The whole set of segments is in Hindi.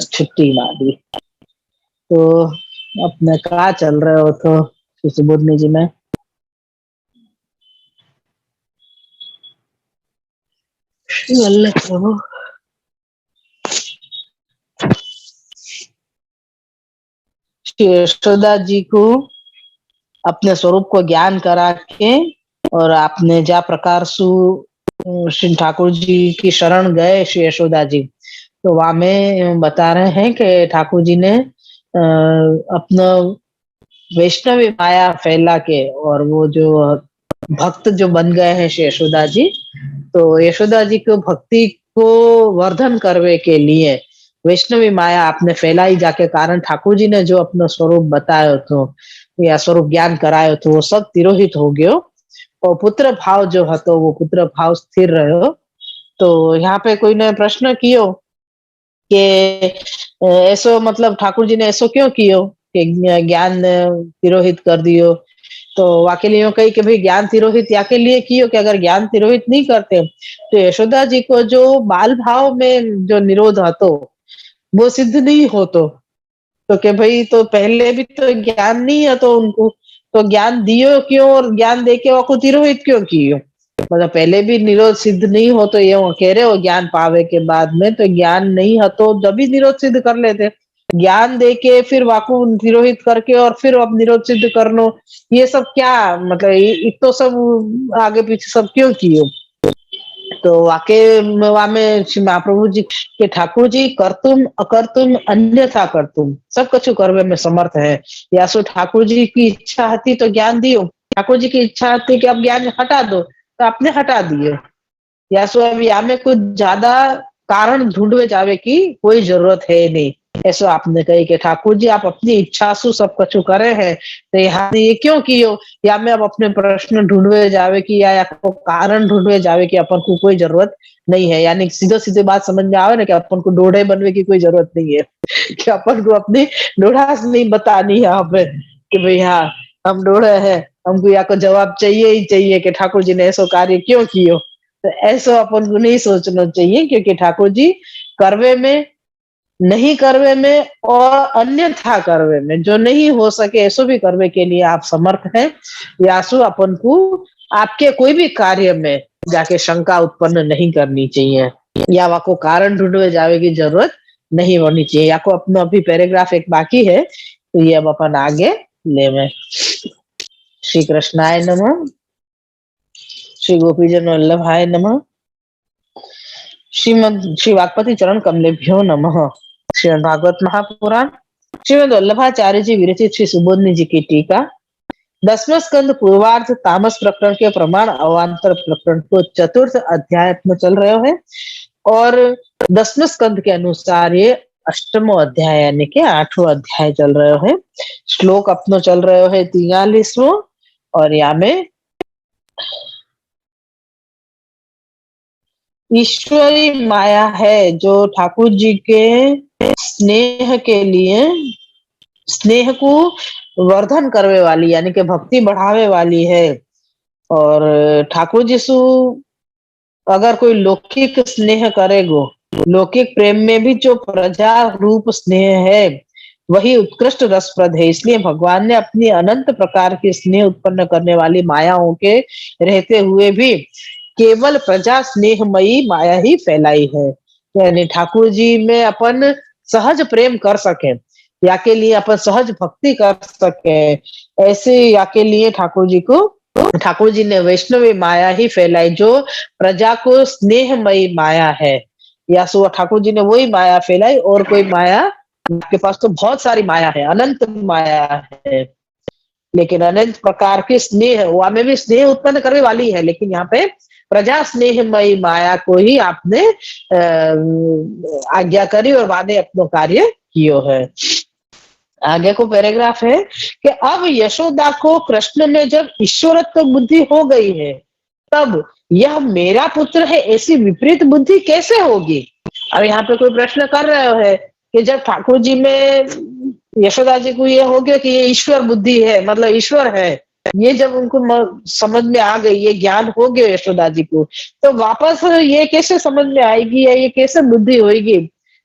छुट्टी मार दी। तो अपने कहाँ चल रहे हो तो सुबोधनी जी में? प्रभु श्री यशोदा जी को अपने स्वरूप को ज्ञान करा के और आपने जा प्रकार सु श्री ठाकुर जी की शरण गए श्री यशोदा जी, तो वहां में बता रहे हैं कि ठाकुर जी ने अपना वैष्णवी माया फैला के और वो जो भक्त जो बन गए हैं श्री यशोदा जी, तो यशोदा जी को भक्ति को वर्धन करने के लिए वैष्णवी माया आपने फैलाई जाके कारण ठाकुर जी ने जो अपना स्वरूप बतायो तो या स्वरूप ज्ञान करायो तो वो सब तिरोहित हो गयो और पुत्र भाव जो हतो वो पुत्र भाव स्थिर रहो। तो यहाँ पे कोई ने प्रश्न कियो कि ऐसो मतलब ठाकुर जी ने ऐसो क्यों कियो कि ज्ञान तिरोहित कर दियो? तो वाके लिए कही कि भाई ज्ञान तिरोहित याके लिए कियो कि अगर ज्ञान तिरोहित नहीं करते तो यशोदा जी को जो बाल भाव में जो निरोध हतो वो सिद्ध नहीं होतो। तो कि भाई तो पहले भी तो ज्ञान नहीं है तो उनको तो ज्ञान दियो क्यों और ज्ञान देके वो तिरोहित क्यों कियो? मतलब पहले भी निरोध सिद्ध नहीं हो तो ये कह रहे हो ज्ञान पावे के बाद में तो ज्ञान नहीं है तो जब भी निरोध सिद्ध कर लेते, ज्ञान देके फिर वाकु तिरोहित करके और फिर अब निरोध सिद्ध कर लो, ये सब क्या मतलब ये तो सब आगे पीछे सब क्यों कियो? तो वाके में श्री महाप्रभु जी के ठाकुर जी करतुम अकर्तुम अन्यथा करतुम सब कछु करवे में समर्थ है। या सो ठाकुर जी की इच्छा थी तो ज्ञान दियो, ठाकुर जी की इच्छा थी कि अब ज्ञान हटा दो तो आपने हटा दिए। या सो अब यहाँ में कुछ ज्यादा कारण ढूंढवे जावे की कोई जरूरत है नहीं, ऐसा आपने कही कि ठाकुर जी आप अपनी इच्छा से सब कछु करे हैं तो यहाँ ये क्यों कियो? या में अब अपने प्रश्न ढूंढवे जावे की या आपको कारण ढूंढवे जावे कि अपन को कोई जरूरत नहीं है, यानी सीधे सीधे बात समझ में आवे ना कि अपन को डोढ़े बनने की कोई जरूरत नहीं है कि अपन को अपनी डोढ़ास नहीं बतानी है यहाँ पे कि भाई हाँ हम डोढ़े हैं, हमको यहाँ को जवाब चाहिए ही चाहिए कि ठाकुर जी ने ऐसा कार्य क्यों कियो। तो ऐसा अपन को नहीं सोचना चाहिए क्योंकि ठाकुर जी करवे में नहीं करवे में और अन्यथा करवे में जो नहीं हो सके ऐसो भी करवे के लिए आप समर्थ हैं। यासु अपन को आपके कोई भी कार्य में जाके शंका उत्पन्न नहीं करनी चाहिए या वाको कारण ढूंढवे जावे की जरूरत नहीं होनी चाहिए। या को अपना अभी पैराग्राफ एक बाकी है तो ये अब अपन आगे ले। श्री कृष्णाय नमः, श्री गोपीजन वल्लभाय नमः, श्री वागपति चरण कमलेभ्यो नमः। श्रीमद् भागवत महापुराण श्रीमद् वल्लभाचार्य जी विरचित श्री सुबोधनी जी की टीका 10वां स्कंद पूर्वार्ध तामस प्रकरण के प्रमाण अवान्तर प्रकरण को चतुर्थ अध्याय में चल रहे हैं और 10वें स्कंद के अनुसार ये 8वां अध्याय यानी कि 8वां अध्याय चल रहे हैं। श्लोक अपनो चल रहे है 43वां और यहाँ में ईश्वरी माया है जो ठाकुर जी के स्नेह के लिए स्नेह को वर्धन करने वाली यानी कि भक्ति बढ़ावे वाली है। और ठाकुर जी सु अगर कोई लौकिक स्नेह करेगो, लौकिक प्रेम में भी जो प्रजा रूप स्नेह है वही उत्कृष्ट रसप्रद है। इसलिए भगवान ने अपनी अनंत प्रकार की स्नेह उत्पन्न करने वाली मायाओं के रहते हुए भी केवल प्रजा स्नेहमयी माया ही फैलाई है। यानी ठाकुर जी में अपन सहज प्रेम कर सके या के लिए अपन सहज भक्ति कर सके, ऐसे या के लिए ठाकुर जी ने वैष्णवी माया ही फैलाई जो प्रजा को स्नेहमयी माया है। या सो ठाकुर जी ने वही माया फैलाई और कोई माया आपके पास तो बहुत सारी माया है, अनंत माया है, लेकिन अनंत प्रकार के स्नेह वहां में भी स्नेह उत्पन्न करने वाली है, लेकिन यहाँ पे प्रजा स्नेहमयी माया को ही आपने आज्ञा करी और वादे अपनो कार्य कियो है। आगे को पैराग्राफ है कि अब यशोदा को कृष्ण में जब ईश्वरत्व बुद्धि हो गई है तब यह मेरा पुत्र है ऐसी विपरीत बुद्धि कैसे होगी? अब यहाँ पे कोई प्रश्न कर रहे है कि जब ठाकुर जी में यशोदा जी को ये हो गया कि ये ईश्वर बुद्धि है मतलब ईश्वर है, ये जब उनको समझ में आ गई, ये ज्ञान हो गया यशोदा जी को, तो वापस ये कैसे समझ में आएगी या ये कैसे बुद्धि होगी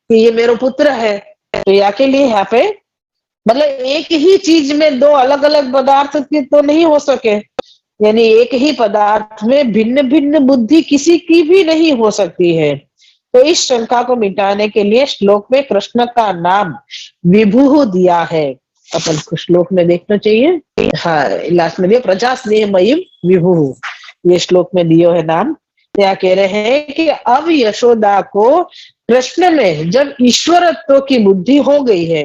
कि ये मेरा पुत्र है। तो या के लिए यहाँ पे मतलब एक ही चीज में दो अलग अलग पदार्थ की तो नहीं हो सके, यानी एक ही पदार्थ में भिन्न भिन्न बुद्धि किसी की भी नहीं हो सकती है। तो इस शंका को मिटाने के लिए श्लोक में कृष्ण का नाम विभु दिया है। अपन को श्लोक में देखना चाहिए। हाँ, लास्ट में दिया प्रजा स्नेह मयिम विभु, ये श्लोक में दियो है नाम। क्या कह रहे हैं कि अब यशोदा को कृष्ण में जब ईश्वरत्व की बुद्धि हो गई है,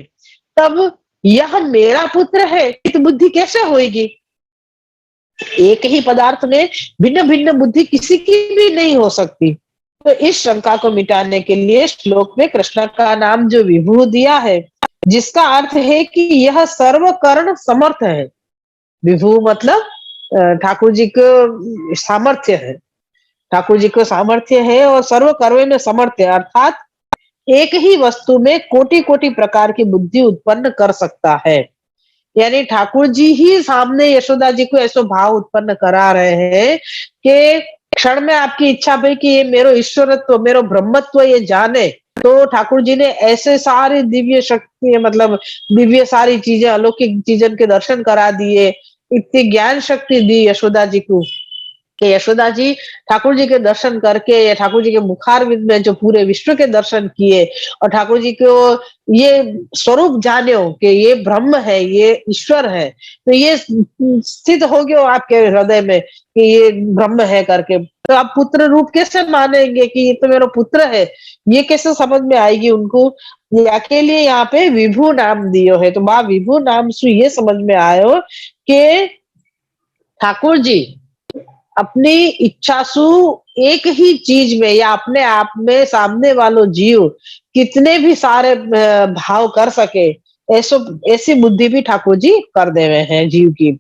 तब यह मेरा पुत्र है तो बुद्धि कैसे होगी? एक ही पदार्थ में भिन्न भिन्न बुद्धि किसी की भी नहीं हो सकती। तो इस शंका को मिटाने के लिए श्लोक में कृष्ण का नाम जो विभु दिया है, जिसका अर्थ है कि यह सर्वकर्ण समर्थ है। विभु मतलब ठाकुर जी को सामर्थ्य है, ठाकुर जी को सामर्थ्य है और सर्व कर्म में समर्थ है, अर्थात एक ही वस्तु में कोटि कोटि प्रकार की बुद्धि उत्पन्न कर सकता है। यानी ठाकुर जी ही सामने यशोदा जी को ऐसा भाव उत्पन्न करा रहे हैं कि क्षण में आपकी इच्छा भाई कि ये मेरो ईश्वरत्व मेरो ब्रह्मत्व ये जाने, तो ठाकुर जी ने ऐसे सारे दिव्य शक्ति मतलब दिव्य सारी चीजें अलौकिक चीजन के दर्शन करा दिए, इतनी ज्ञान शक्ति दी यशोदा जी को कि यशोदा जी ठाकुर जी के दर्शन करके या ठाकुर जी के मुखारविंद में जो पूरे विश्व के दर्शन किए और ठाकुर जी को ये स्वरूप जाने हो कि ये ब्रह्म है, ये ईश्वर है, तो ये स्थित हो गया आपके हृदय में कि ये ब्रह्म है करके, तो आप पुत्र रूप कैसे मानेंगे कि ये तो मेरा पुत्र है? ये कैसे समझ में आएगी उनको? के लिए यहाँ पे विभु नाम दियो है। तो माँ विभु नाम से ये समझ में आयो कि ठाकुर जी अपनी इच्छा सु एक ही चीज में या अपने आप में सामने वालों जीव कितने भी सारे भाव कर सके, ऐसो ऐसी बुद्धि भी ठाकुर जी कर दे रहे हैं जीव की,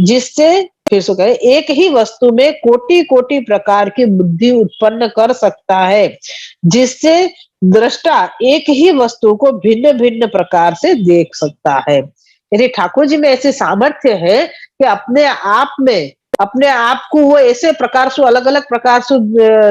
जिससे फिर से कहे एक ही वस्तु में कोटि कोटि प्रकार की बुद्धि उत्पन्न कर सकता है, जिससे दृष्टा एक ही वस्तु को भिन्न भिन्न प्रकार से देख सकता है। यदि ठाकुर जी में ऐसे सामर्थ्य है कि अपने आप को वो ऐसे प्रकार से अलग अलग प्रकार से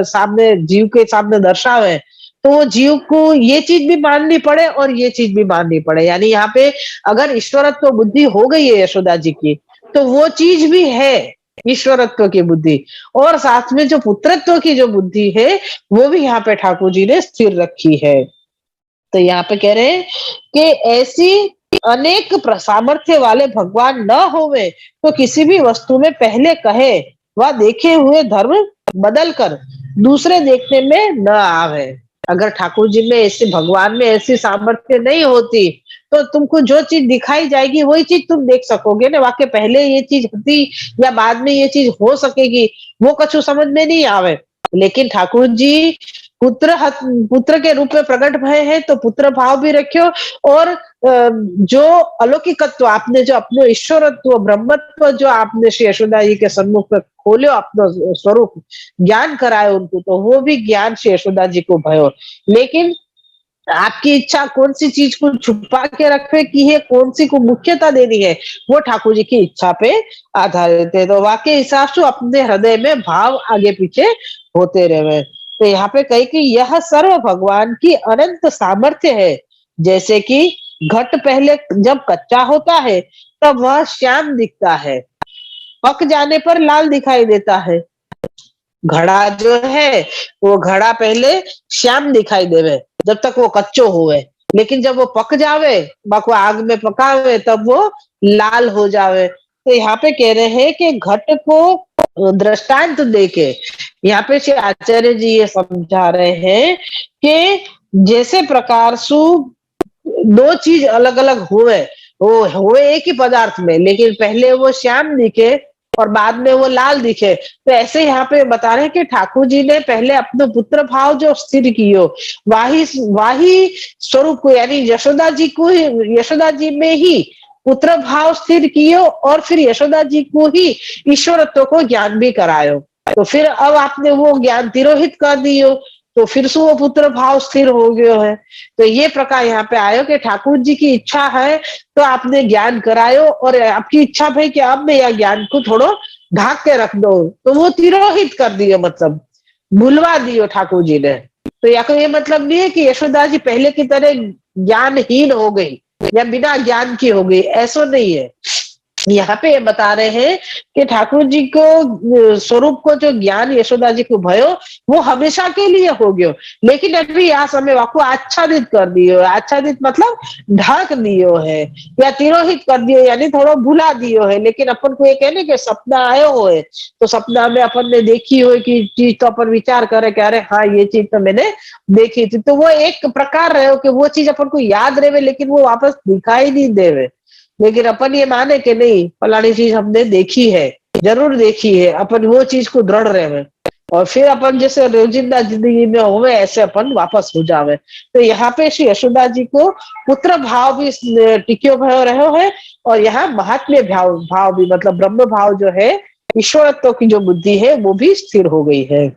सामने जीव के सामने दर्शावे, तो वो जीव को ये चीज भी माननी पड़े और ये चीज भी माननी पड़े। यानी यहाँ पे अगर ईश्वरत्व बुद्धि हो गई है यशोदा जी की, तो वो चीज भी है ईश्वरत्व की बुद्धि, और साथ में जो पुत्रत्व की जो बुद्धि है वो भी यहाँ पे ठाकुर जी ने स्थिर रखी है। तो यहाँ पे कह रहे हैं कि ऐसी अनेक सामर्थ्य वाले भगवान न होवे तो किसी भी वस्तु में पहले कहे व देखे हुए धर्म बदल कर दूसरे देखने में न आवे। अगर ठाकुर जी में ऐसे भगवान में ऐसी सामर्थ्य नहीं होती तो तुमको जो चीज दिखाई जाएगी वही चीज तुम देख सकोगे ना, वाकई पहले ये चीज होती या बाद में ये चीज हो सकेगी वो कछु समझ में नहीं आवे। लेकिन ठाकुर जी पुत्र के रूप में प्रकट भय है तो पुत्र भाव भी रखियो, और जो अलौकिकत्व आपने जो अपने ईश्वरत्व ब्रह्मत्व जो आपने श्री यशोदा जी के सम्मुख में खोलो अपना स्वरूप ज्ञान कराए उनको, तो वो भी ज्ञान श्री यशोदा जी को भयो। लेकिन आपकी इच्छा कौन सी चीज को छुपा के रखे की है, कौन सी को मुख्यता देनी है, वो ठाकुर जी की इच्छा पे आधारित है। तो वाकई हिसाब से अपने हृदय में भाव आगे पीछे होते रहे। तो यहाँ पे कही कि यह सर्व भगवान की अनंत सामर्थ्य है। जैसे कि घट पहले जब कच्चा होता है तब वह श्याम दिखता है, पक जाने पर लाल दिखाई देता है। घड़ा जो है वो घड़ा पहले श्याम दिखाई देवे जब तक वो कच्चो हुए, लेकिन जब वो पक जावे बको आग में पकावे तब वो लाल हो जावे। तो यहाँ पे कह रहे हैं कि घट को दृष्टांत देके यहाँ पे श्री आचार्य जी ये समझा रहे हैं कि जैसे प्रकार सु दो चीज अलग अलग हुए, वो हुए एक ही पदार्थ में लेकिन पहले वो श्याम दिखे और बाद में वो लाल दिखे, तो ऐसे यहाँ पे बता रहे हैं कि ठाकुर जी ने पहले अपने पुत्र भाव जो स्थिर कियो वाही स्वरूप को यानी यशोदा जी को यशोदा जी में ही पुत्र भाव स्थिर कियो और फिर यशोदा जी को ही ईश्वरत्व को ज्ञान भी करायो। तो फिर अब आपने वो ज्ञान तिरोहित कर दियो तो फिर से वो पुत्र भाव स्थिर हो गयो है। तो ये प्रकार यहाँ पे आयो कि ठाकुर जी की इच्छा है तो आपने ज्ञान करायो और आपकी इच्छा भाई कि अब मैं यह ज्ञान को थोड़ो ढाक के रख दो, तो वो तिरोहित कर दियो मतलब भुलवा दियो ठाकुर जी ने। तो या कोई ये मतलब नहीं है कि यशोदा जी पहले की तरह ज्ञानहीन हो गई या बिना ज्ञान की हो गई, ऐसा नहीं है। यहाँ पे ये बता रहे हैं कि ठाकुर जी को स्वरूप को जो ज्ञान यशोदा जी को भयो वो हमेशा के लिए हो गयो, लेकिन अभी यहाँ समय वाको आच्छादित कर दियो। आच्छादित मतलब ढक दियो है या तिरोहित कर दियो, यानी थोड़ा भुला दियो है। लेकिन अपन को ये कहने के सपना आयो हो है, तो सपना में अपन ने देखी हो कि चीज, तो अपन विचार करे कि अरे हाँ ये चीज तो मैंने देखी थी, तो वो एक प्रकार रहे कि वो चीज अपन को याद रहे, लेकिन वो वापस दिखाई नहीं देवे। लेकिन अपन ये माने कि नहीं फलानी चीज हमने देखी है, जरूर देखी है, अपन वो चीज को दृढ़ रहे और फिर अपन जैसे रोजिंदा जिंदगी में होवे ऐसे अपन वापस हो जावे। तो यहाँ पे श्री यशोदा जी को पुत्र भाव भी टिक्यो भयो रहो है, और यहाँ महात्म्य भाव भाव भी, मतलब ब्रह्म भाव जो है, ईश्वरत्व की जो बुद्धि है वो भी स्थिर हो गई है।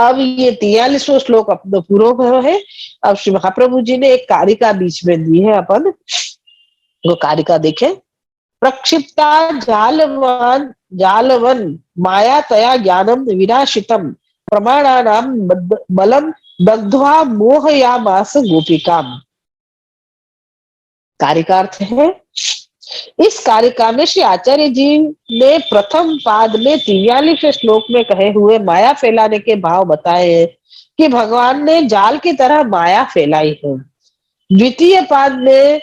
अब ये 43वां श्लोक अपना पूरा भयो है। अब श्री महाप्रभु जी ने एक कारिका बीच में दी है, अपन वो कारिका देखे। प्रक्षिप्ता जालवान जालवन माया तया ज्ञानम विनाशितम प्रमाणानाम बलम दग्ध्वा मोहयामास गोपिकाम। कारिका अर्थ है, इस कारिका में श्री आचार्य जी ने प्रथम पाद में 43वें श्लोक में कहे हुए माया फैलाने के भाव बताए हैं कि भगवान ने जाल की तरह माया फैलाई है। द्वितीय पाद में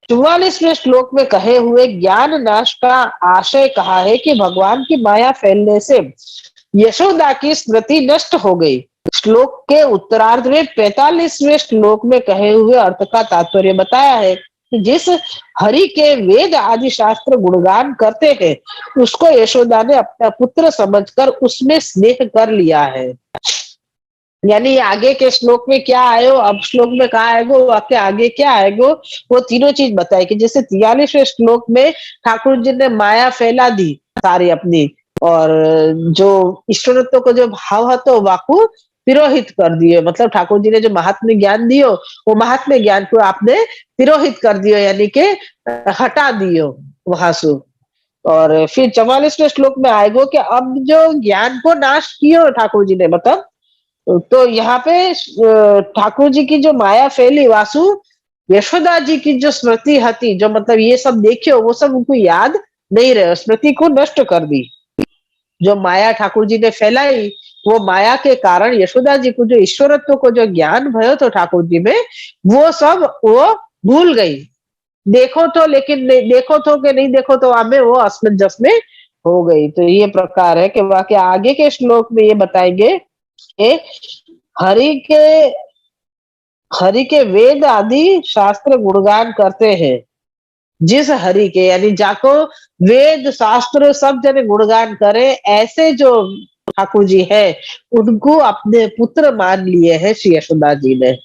44वें श्लोक में कहे हुए ज्ञान नाश का आशय कहा है कि भगवान की माया फैलने से यशोदा की स्मृति नष्ट हो गई। श्लोक के उत्तरार्ध में 45वें श्लोक में कहे हुए अर्थ का तात्पर्य बताया है कि जिस हरि के वेद आदि शास्त्र गुणगान करते हैं उसको यशोदा ने अपना पुत्र समझकर उसमें स्नेह कर लिया है। यानी आगे के श्लोक में क्या आयो, अब श्लोक में कहा आएगो, वाक्य आगे क्या आएगो, वो तीनों चीज बताए कि जैसे 43वें श्लोक में ठाकुर जी ने माया फैला दी सारी अपनी, और जो ईश्वरत्व को जो भाव है तो वाकु तिरोहित कर दिए, मतलब ठाकुर जी ने जो महात्म्य ज्ञान दियो वो महात्म्य ज्ञान को आपने तिरोहित कर दियो, यानी के हटा दियो वहां से। और फिर 44वें श्लोक में आएगो कि अब जो ज्ञान को नाश कियो ठाकुर जी ने, मतलब तो यहाँ पे ठाकुर जी की जो माया फैली वासु यशोदा जी की जो स्मृति हती, जो मतलब ये सब देखियो वो सब उनको याद नहीं रहे, स्मृति को नष्ट कर दी। जो माया ठाकुर जी ने फैलाई वो माया के कारण यशोदा जी को जो ईश्वरत्व को जो ज्ञान भयो तो ठाकुर जी में, वो सब वो भूल गई। देखो तो लेकिन देखो तो कि नहीं देखो तो हमें वो असमंजस में हो गई। तो ये प्रकार है कि वाकई आगे के श्लोक में ये बताएंगे कि हरि के हरि के वेद आदि शास्त्र गुणगान करते हैं, जिस हरि के, यानी जाको वेद शास्त्र सब जने गुणगान करे, ऐसे जो ठाकुर जी है उनको अपने पुत्र मान लिए हैं श्री यशोदा जी ने।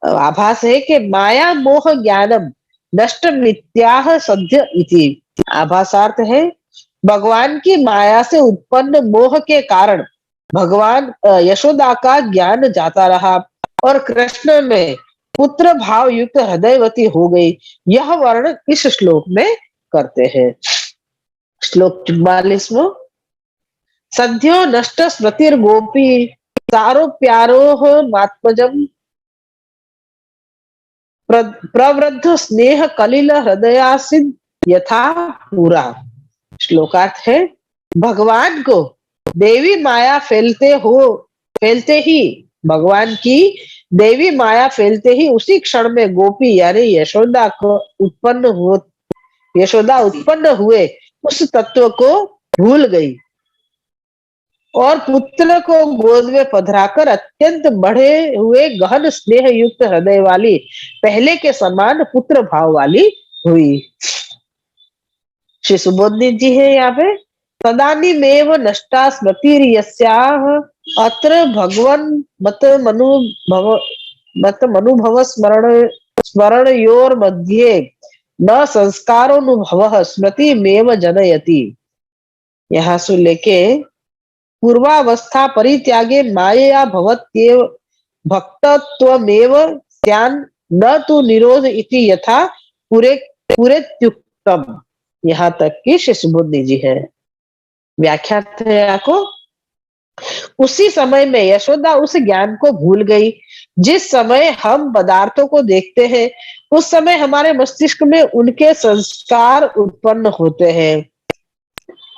आभास है कि माया मोह ज्ञानम नष्ट मिथ्याह सद्य इति। आभासार्थ है भगवान की माया से उत्पन्न मोह के कारण भगवान यशोदा का ज्ञान जाता रहा और कृष्ण में पुत्र भाव युक्त हृदयवती हो गई। यह वर्णन इस श्लोक में करते हैं। श्लोक 44वां। सद्यो नष्ट स्मृतिर गोपी सारो प्यारोह मात्मजम प्रवृद्ध स्नेह कलिल हृदयासिद यथा पूरा। श्लोकार्थ है, भगवान को देवी माया फैलते ही भगवान की देवी माया फैलते ही उसी क्षण में गोपी यानी यशोदा उत्पन्न हुए उस तत्व को भूल गई और पुत्र को गोद में पधराकर अत्यंत बढ़े हुए गहन स्नेह युक्त हृदय वाली पहले के समान पुत्र भाव वाली हुई। श्री सुबोधनी जी है यहाँ पे, तदानीमेव नष्टा स्मृतिर्यस्याः अत्र भगवन् मत मनुभव स्मरणयोर मध्ये न संस्कारोनुभव स्मृति मेव जनयति। यहाँ से लेके पूर्वावस्था परित्यागे मायया भवत्येव भक्तत्वमेव स्यान् न तो निरोध इति यथा पुरेत्युक्तम। यहाँ तक की श्री सुबोधनी जी है। व्याख्या है आपको, उसी समय में यशोदा उस ज्ञान को भूल गई। जिस समय हम पदार्थों को देखते हैं, उस समय हमारे मस्तिष्क में उनके संस्कार उत्पन्न होते हैं।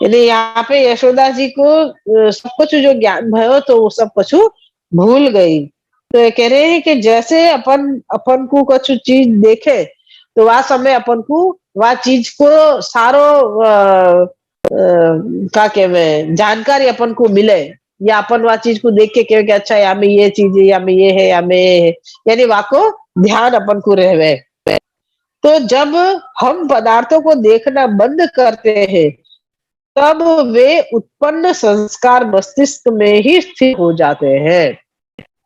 यानी यहाँ पे यशोदा जी को सब कुछ जो ज्ञान भयो तो वो सब कुछ भूल गई। तो ये कह रहे हैं कि जैसे अपन अपन को कुछ चीज देखे तो वह समय अपन को वह चीज को सारो का कहवे जानकारी अपन को मिले, या अपन वह चीज को देख के कहे कि अच्छा यहाँ में ये चीज है, यहाँ में ये है, यहाँ में ये है, यानी वहाँ को ध्यान अपन को रहे। तो जब हम पदार्थों को देखना बंद करते हैं, तब वे उत्पन्न संस्कार मस्तिष्क में ही स्थिर हो जाते हैं।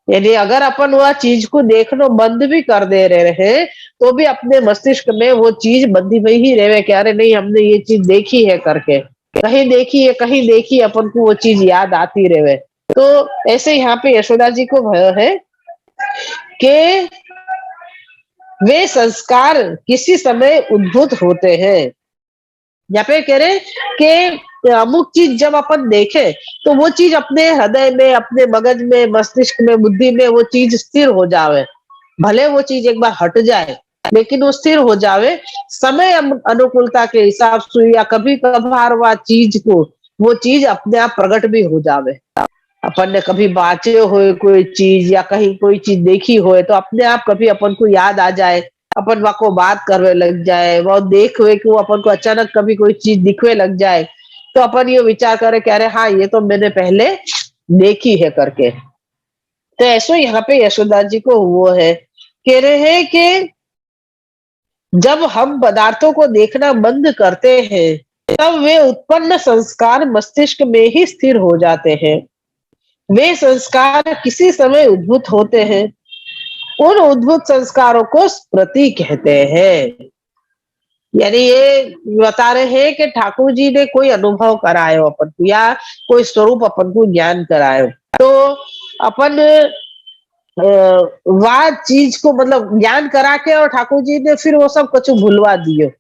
यानी अगर अपन वह चीज को देखना बंद भी कर दे रहे हैं, तो भी अपने मस्तिष्क में वो चीज बंधी हुई ही रहे कि अरे नहीं हमने ये चीज देखी है करके, कहीं देखी है कहीं देखी है, अपन को वो चीज याद आती रहे। तो ऐसे यहाँ पे यशोदा जी को भय है कि वे संस्कार किसी समय उद्भूत होते हैं। यहाँ पे कह रहे कि अमुक चीज जब अपन देखे तो वो चीज अपने हृदय में, अपने मगज में, मस्तिष्क में, बुद्धि में वो चीज स्थिर हो जावे। भले वो चीज एक बार हट जाए लेकिन वो स्थिर हो जावे। समय अनुकूलता के हिसाब से या कभी कभार वह चीज को वो चीज अपने आप प्रकट भी हो जावे। अपन ने कभी बांचे हो कोई चीज या कहीं कोई चीज देखी हो तो अपने आप कभी अपन को याद आ जाए, अपन वहाँ को बात करने लग जाए, वो देख हुए कि वो अपन को अचानक कभी कोई चीज दिखने लग जाए, तो अपन ये विचार करे कह रहे हाँ ये तो मैंने पहले देखी है करके। तो ऐसा यहाँ पे यशोदा जी को वो है, कह रहे हैं कि जब हम पदार्थों को देखना बंद करते हैं, तब वे उत्पन्न संस्कार मस्तिष्क में ही स्थिर हो जाते हैं। वे संस्कार किसी समय उद्भूत होते हैं। उन उद्भूत संस्कारों को स्मृति कहते हैं। यानी ये बता रहे हैं कि ठाकुर जी ने कोई अनुभव करायो अपन को या कोई स्वरूप अपन को ज्ञान करायो, तो अपन वह चीज को मतलब ज्ञान करा के और ठाकुर जी ने फिर वो सब कुछ भुलवा दियो।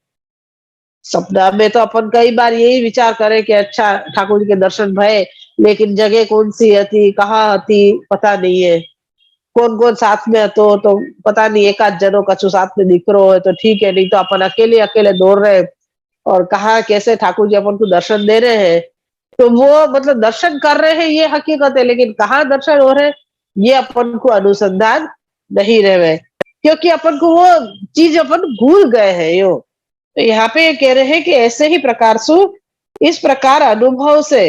सपना में तो अपन कई बार यही विचार करे कि अच्छा ठाकुर जी के दर्शन भये, लेकिन जगह कौन सी थी कहाँ थी पता नहीं है, कौन कौन साथ में तो पता नहीं, एक आध जनो कछु साथ में दिख रहा है तो ठीक है, नहीं तो अपन अकेले अकेले दौड़ रहे और कहा कैसे ठाकुर जी अपन को दर्शन दे रहे हैं। तो वो मतलब दर्शन कर रहे हैं ये हकीकत है, लेकिन कहाँ दर्शन हो रहे हैं ये अपन को अनुसंधान नहीं रहे, क्योंकि अपन को वो चीज अपन भूल गए हैं यो। तो यहाँ पे ये कह रहे हैं कि ऐसे ही प्रकार से इस प्रकार अनुभव से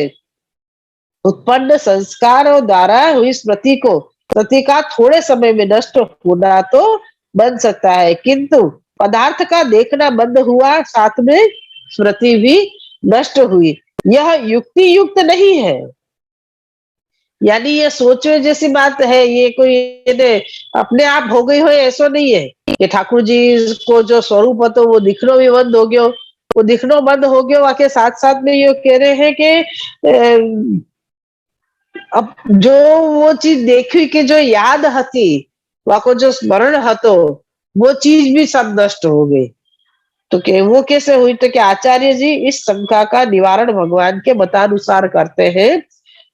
उत्पन्न संस्कारों द्वारा हुई स्मृति को स्मृति का थोड़े समय में नष्ट होना तो बन सकता है, किंतु पदार्थ का देखना बंद हुआ साथ में स्मृति भी नष्ट हुई, यह युक्ति युक्त नहीं है। यानी ये सोचो जैसी बात है, ये कोई अपने आप हो गई हो ऐसा नहीं है कि ठाकुर जी को जो स्वरूप है तो वो दिखना भी बंद हो गयो। वो दिखना बंद हो गयो आके साथ साथ में ये कह रहे हैं कि अब जो वो चीज देखी कि जो याद हती वाको जो स्मरण हतो वो चीज भी सब नष्ट हो गई। तो के वो कैसे हुई, तो क्या आचार्य जी इस शंका का निवारण भगवान के मतानुसार करते हैं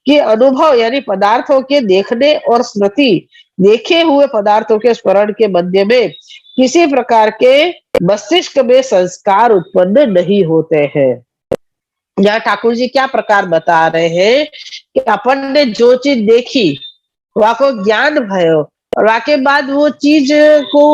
कि अनुभव यानी पदार्थों के देखने और स्मृति देखे हुए पदार्थों के स्मरण के मध्य में किसी प्रकार के मस्तिष्क में संस्कार उत्पन्न नहीं होते हैं। यहाँ ठाकुर जी क्या प्रकार बता रहे हैं कि अपन ने जो चीज देखी वह को ज्ञान भयो और वाके बाद वो चीज को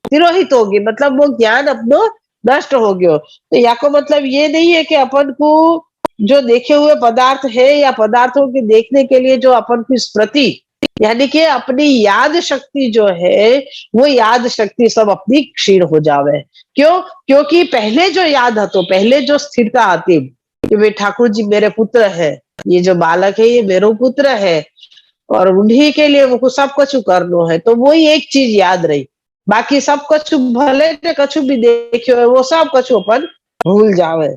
तिरोहित होगी, मतलब वो ज्ञान अपनो नष्ट हो गयो। तो या को मतलब ये नहीं है कि अपन को जो देखे हुए पदार्थ है या पदार्थों के देखने के लिए जो अपन की स्मृति यानी कि अपनी याद शक्ति जो है वो याद शक्ति सब अपनी क्षीण हो जावे। क्यों? क्योंकि पहले जो याद हतो, पहले जो स्थिरता आती कि वे ठाकुर जी मेरे पुत्र है, ये जो बालक है ये मेरा पुत्र है और उन्हीं के लिए वो सब कुछ करना है, तो वही एक चीज याद रही। बाकी सब कुछ भले ने कछु भी देखियो है वो सब कुछ अपन भूल जावे।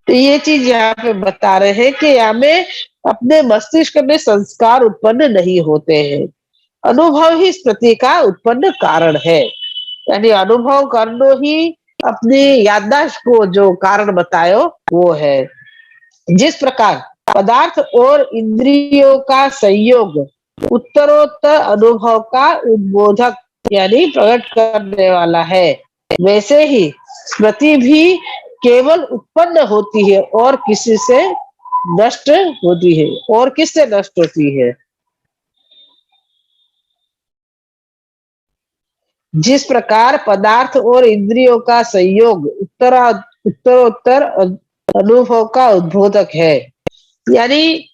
तो ये चीज यहाँ पे बता रहे हैं कि यहाँ में अपने मस्तिष्क में संस्कार उत्पन्न नहीं होते हैं, अनुभव ही स्मृति का उत्पन्न कारण है। यानी अनुभव करना ही अपनी याददाश्त को जो कारण बतायो वो है। जिस प्रकार पदार्थ और इंद्रियों का संयोग उत्तरोत्तर अनुभव का उद्बोधक यानी प्रकट करने वाला है, वैसे ही स्मृति भी केवल उत्पन्न होती है और किसी से नष्ट होती है। और किससे नष्ट होती है? जिस प्रकार पदार्थ और इंद्रियों का संयोग उत्तरोत्तर अनुभव का उद्बोधक है। यानी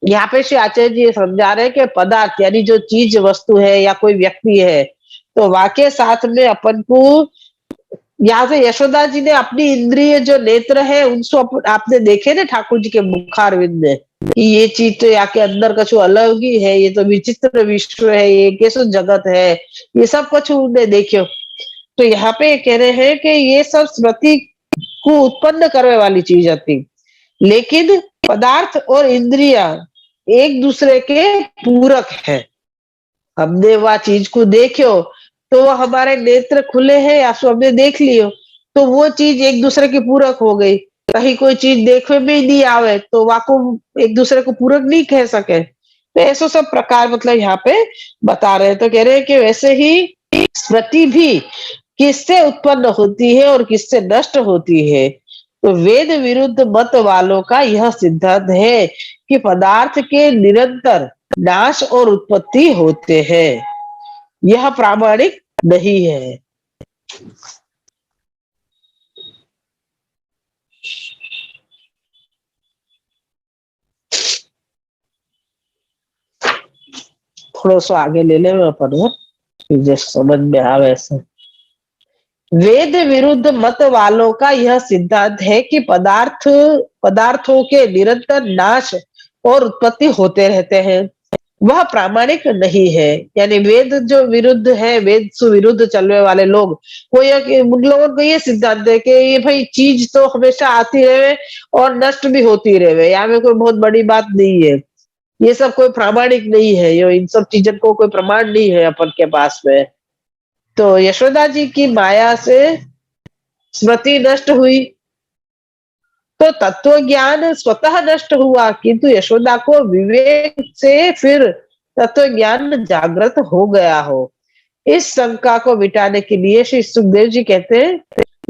यहाँ पे श्री आचार्य जी समझा रहे हैं कि पदार्थ यानी जो चीज वस्तु है या कोई व्यक्ति है, तो वाक्य साथ में अपन को यहाँ से यशोदा जी ने अपनी इंद्रिय जो नेत्र है उनको आपने देखे ना ठाकुर जी के मुखारविंद में कि ये चीज तो यहाँ के अंदर कछु अलग ही है, ये तो विचित्र विश्व है, ये कैसो जगत है, ये सब कुछ उन्हें देखो। तो यहाँ पे कह रहे हैं कि ये सब स्मृति को उत्पन्न करने वाली चीज थी, लेकिन पदार्थ और इंद्रिया एक दूसरे के पूरक है। हमने वह चीज को देखो तो वो हमारे नेत्र खुले हैं या सो हमने देख लियो, तो वो चीज एक दूसरे की पूरक हो गई। कहीं कोई चीज देखने में ही नहीं आवे तो वाको एक दूसरे को पूरक नहीं कह सके। तो ऐसा सब प्रकार मतलब यहाँ पे बता रहे हैं। तो कह रहे हैं कि वैसे ही स्मृति भी किससे उत्पन्न होती है और किससे नष्ट होती है। तो वेद विरुद्ध मत वालों का यह सिद्धांत है कि पदार्थ के निरंतर नाश और उत्पत्ति होते हैं, यह प्रामाणिक नहीं है। थोड़ा सा आगे ले ले अपन जैसे समझ में आवे ऐसे। वेद विरुद्ध मत वालों का यह सिद्धांत है कि पदार्थों के निरंतर नाश और उत्पत्ति होते रहते हैं, वह प्रामाणिक नहीं है। यानी वेद जो विरुद्ध है, वेद से विरुद्ध चलने वाले लोग, वो ये उन लोगों को ये सिद्धांत है कि ये भाई चीज तो हमेशा आती रहे और नष्ट भी होती रहे, यहाँ में कोई बहुत बड़ी बात नहीं है, ये सब कोई प्रामाणिक नहीं है, ये इन सब चीजों को कोई प्रमाण नहीं है अपन के पास में। तो यशोदा जी की माया से स्मृति नष्ट हुई तो तत्व ज्ञान स्वतः नष्ट हुआ, किंतु यशोदा को विवेक से फिर तत्व ज्ञान जागृत हो गया हो। इस शंका को मिटाने के लिए श्री सुखदेव जी कहते हैं,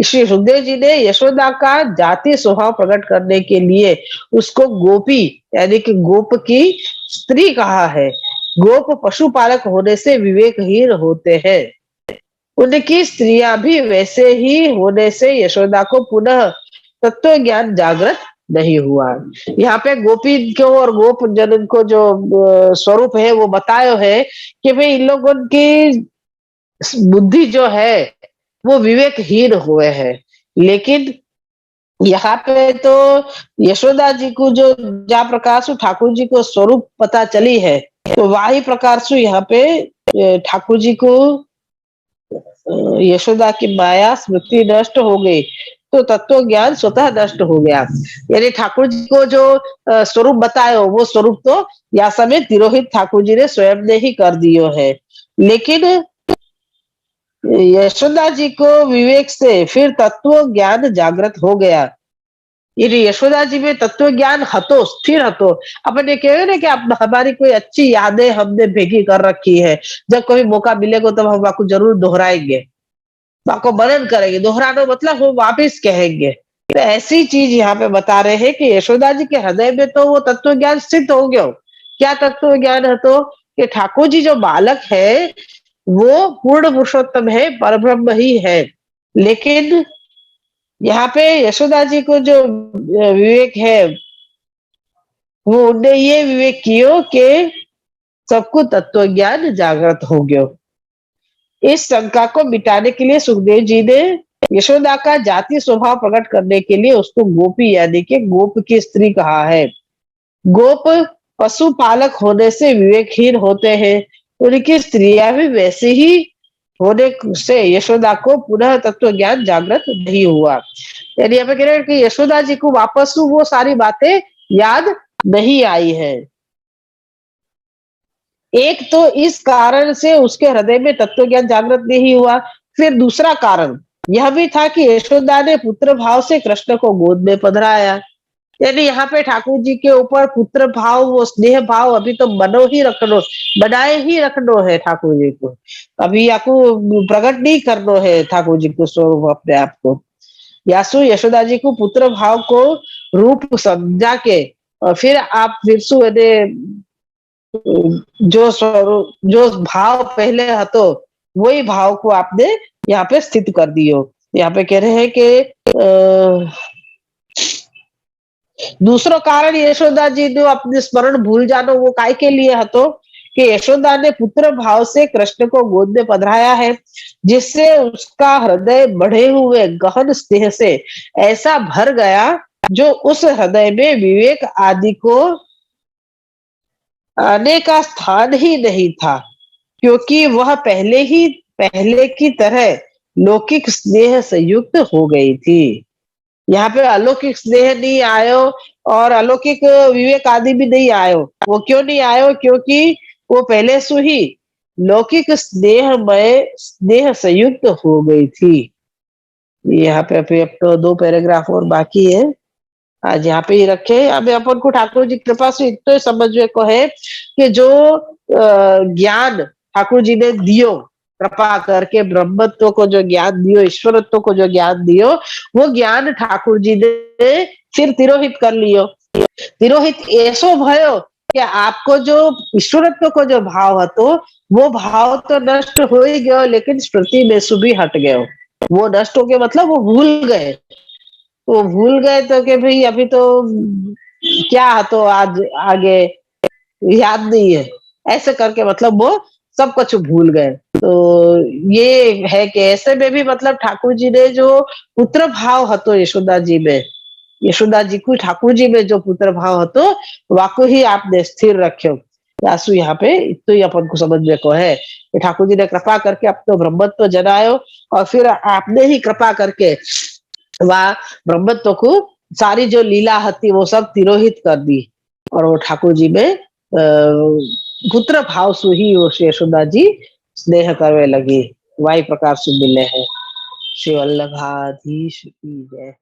श्री सुखदेव जी ने यशोदा का जाति स्वभाव प्रकट करने के लिए उसको गोपी यानी कि गोप की स्त्री कहा है। गोप पशुपालक होने से विवेकहीन होते हैं, उनकी स्त्रियां भी वैसे ही होने से यशोदा को पुनः तत्व ज्ञान जागृत नहीं हुआ। यहाँ पे गोपी को और गोप जन को जो स्वरूप है वो बताया है कि भाई इन लोगों की बुद्धि जो है वो विवेकहीन हुए हैं। लेकिन यहाँ पे तो यशोदा जी को जो जा प्रकार से ठाकुर जी को स्वरूप पता चली है, तो वही प्रकार से यहाँ पे ठाकुर जी को यशोदा की माया स्मृति नष्ट हो गई तो तत्व ज्ञान स्वतः नष्ट हो गया। यानी ठाकुर जी को जो स्वरूप बताया वो स्वरूप तो या समय तिरोहित ठाकुर जी ने स्वयं ने ही कर दियो है, लेकिन यशोदा जी को विवेक से फिर तत्व ज्ञान जागृत हो गया। यदि यशोदा जी में तत्व ज्ञान हतो स्थिर हतो, अपन ये कहे ना कि हमारी कोई अच्छी यादें हमने भेगी कर रखी है, जब कभी मौका मिलेगा तब हम आपको जरूर दोहराएंगे, आपको मनन करेंगे, दोहराना मतलब वो वापिस कहेंगे। तो ऐसी चीज यहाँ पे बता रहे हैं कि यशोदा जी के हृदय में तो वो तत्व ज्ञान स्थित हो गया। क्या तत्व ज्ञान है? तो कि ठाकुर जी जो बालक है वो पूर्ण पुरुषोत्तम है, परब्रह्म ही है। लेकिन यहाँ पे यशोदा जी को जो विवेक है वो उनने ये विवेक कियो कि सबको तत्व ज्ञान जागृत हो गयो। इस शंका को मिटाने के लिए सुखदेव जी ने यशोदा का जाति स्वभाव प्रकट करने के लिए उसको गोपी यानी कि गोप की स्त्री कहा है। गोप पशुपालक होने से विवेकहीन होते हैं, उनकी स्त्रियां भी वैसे ही होने से यशोदा को पुनः तत्व ज्ञान जागृत नहीं हुआ। यानी यहाँ पे कह रहे हैं कि यशोदा जी को वापस वो सारी बातें याद नहीं आई है। एक तो इस कारण से उसके हृदय में तत्व ज्ञान जागृत नहीं हुआ, फिर दूसरा कारण यह भी था कि यशोदा ने पुत्र भाव से कृष्ण को गोद में पधराया, यानी यहाँ पे ठाकुर जी के ऊपर पुत्र भाव, वो स्नेह भाव अभी तो बनाए ही रखनो है ठाकुर जी को। अभी आपको प्रकट नहीं करनो है ठाकुर जी को स्वरूप अपने आप को। यासु यशोदा जी को पुत्र भाव को रूप समझा के और फिर आप विरसु जो स्वरूप जो भाव पहले हतो वही भाव को आपने यहाँ पे स्थित कर दियो। यहाँ पे कह रहे हैं कि दूसरो कारण यशोदा जी ने अपने स्मरण भूल जानो वो काय के लिए हतो कि यशोदा ने पुत्र भाव से कृष्ण को गोद में पधराया है, जिससे उसका हृदय बढ़े हुए गहन स्नेह से ऐसा भर गया जो उस हृदय में विवेक आदि को आने का स्थान ही नहीं था, क्योंकि वह पहले की तरह लौकिक स्नेह से युक्त हो गई थी। यहाँ पे अलौकिक स्नेह नहीं आयो और अलौकिक विवेक आदि भी नहीं आयो। वो क्यों नहीं आयो? क्योंकि वो पहले से ही लौकिक स्नेह संयुक्त हो गई थी। यहाँ पे अभी अब तो 2 पैराग्राफ और बाकी है। आज यहाँ पे ही रखे। अब अपन को ठाकुर जी की कृपा से इतना ही समझने को है कि जो ज्ञान ठाकुर जी ने दियो, कृपा करके ब्रह्मत्व को जो ज्ञान दियो, ईश्वरत्व को जो ज्ञान दियो, वो ज्ञान ठाकुर जी ने फिर तिरोहित कर लियो। तिरोहित ऐसो भयो कि आपको जो ईश्वरत्व को जो भाव हतो वो भाव तो नष्ट हो ही गयो, लेकिन स्मृति में से भी हट गयो। वो नष्ट हो गए मतलब वो भूल गए। वो भूल गए तो कि भाई अभी तो क्या, तो आज आगे याद नहीं है, ऐसे करके मतलब वो सब कुछ भूल गए। तो ये है कि ऐसे में भी मतलब ठाकुर जी ने जो पुत्र भाव हतो यशोदा जी में, यशोदा जी को ठाकुर जी में जो पुत्र भाव हतो वाको ही आपने स्थिर रखो। आसु यहाँ पे इतो ही अपन को समझने को है कि ठाकुर जी ने कृपा करके अपनो ब्रह्मत्व जनायो और फिर आपने ही कृपा करके वह ब्रह्मत्व को सारी जो लीला हती वो सब तिरोहित कर दी और वो ठाकुर जी में पुत्र भाव सु ही वो यशोदा जी स्नेह करवे लगी। वाई प्रकार से मिले हैं। श्री वल्लभाधीश की जय।